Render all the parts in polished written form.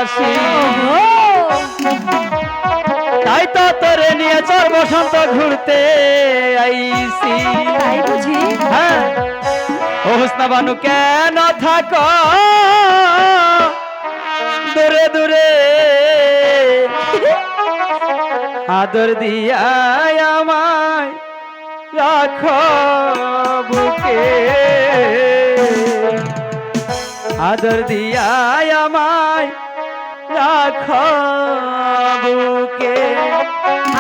বাসি তাই তো তোরে নিয়ে চর বসন্ত ঘুরতে আইছি। তাই বুঝি? হ্যাঁ ও হোসনা বানু কেন থাকো দূরে দূরে আদর দিয়া আমায় রাখো বুকে আদর দিয়া আমায় রাখো বুকে।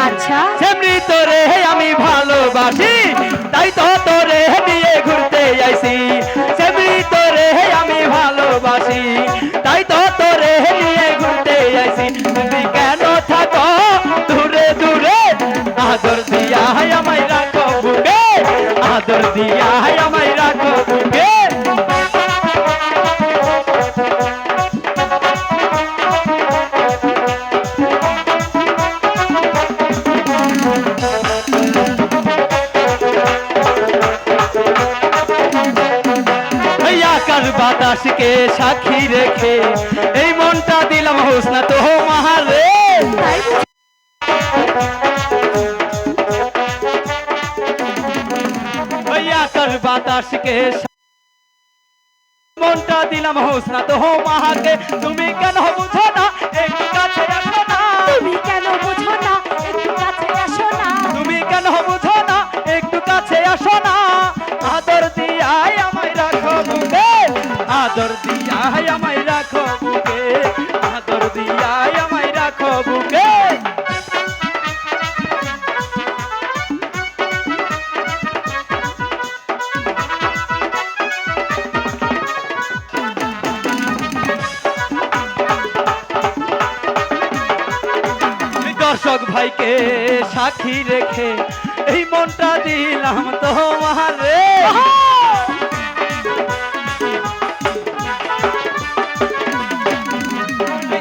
আচ্ছা সেমনি তোরে আমি ভালোবাসি তাই তো তোরে নিয়ে ঘুরতে আইছি। সেমনি তোরে আমি ভালোবাসি তাই তো তোরে নিয়ে ঘুরতে আইছি। তুমি কেন থাকো দূরে দূরে আদর দিয়া আমায় রাখো বুকে আদর দিয়া আমায় রাখো বুকে। আকাশ বাতাসকে সাক্ষী রেখে এই মনটা দিলাম হোসনা তো মাহারে। আকাশ বাতাসকে মনটা দিলাম হোসনা তো মাহাকে। তুমি কেন বুঝো না একটু কাছে আসো না তুমি কেন বুঝো না একটু কাছে আসো না তুমি কেন বুঝো না একটু কাছে আসো না। আদর দিয়া আমায় রাখো বুকে আদর দিয়া আমায় রাখো বুকে আদর দিয়া আমায় রাখো বুকে। দর্শক ভাইকে সাক্ষী রেখে এই মনটা দিলাম তোমার রে।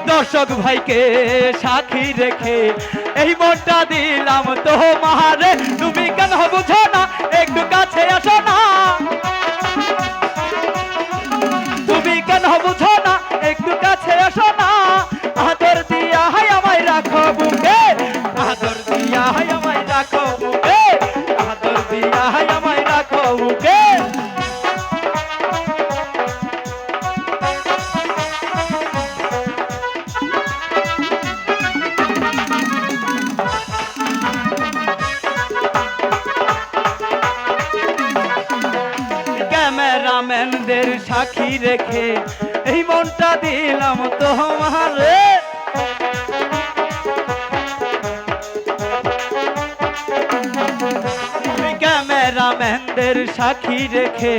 দর্শক ভাইকে সাক্ষী রেখে এই মনটা দিলাম তোমার রে। তুমি কেন বুঝো না একটু কাছে আসো না তুমি কেন বুঝো না একটু কাছে আসো না। আদর দিয়া আমায় রাখো বুকে আদর দিয়া আমায় রাখো বুকে আদর দিয়া আমায় রাখো বুকে। ক্যামেরাম্যানদের সাক্ষী রেখে এই মনটা দিলাম তোমার রে। ক্যামেরাম্যানদের সাক্ষী রেখে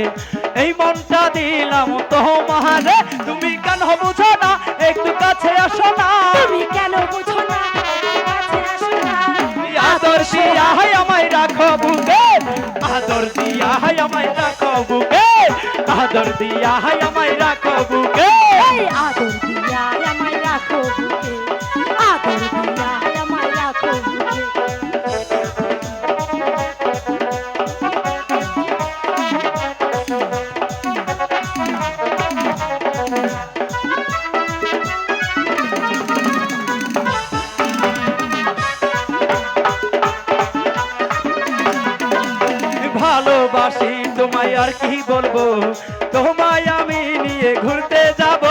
এই মনটা দিলাম তোমার রে। তুমি কেন বুঝো না একটু কাছে আসো না তুমি কেন বুঝো না একটু কাছে আসো না আদর দিয়া আমায় রাখো বুকে আদর দিয়া আমায় রাখো বুকে আদর দিয়া আমায় রাখো বুকে। এই আদর দিয়া আমায় রাখো বুকে আদর দিয়া আমায় রাখো বুকে। ভালোবাসি তোমায় আর কি বলবো তোমায় আমি নিয়ে ঘুরতে যাব।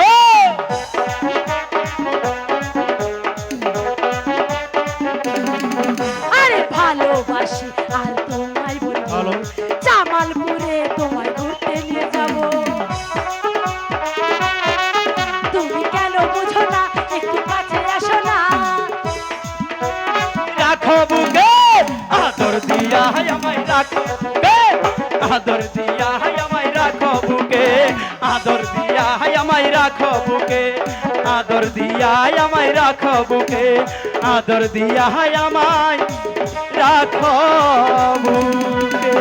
আরে ভালোবাসি আর তোমায় বলবো জামালপুরে তোমায় ঘুরতে নিয়ে যাব। তুমি কেন বুঝো না একটু কাছে আসো না রাখো বুকে আদর দিয়া আমায় রাখো বুকে আদর দিয়া আমায় রাখো বুকে আদর দিয়া আমায় রাখো বুকে আদর দিয়া আমায় রাখো বুকে আদর দিয়া আমায় রাখো বুকে।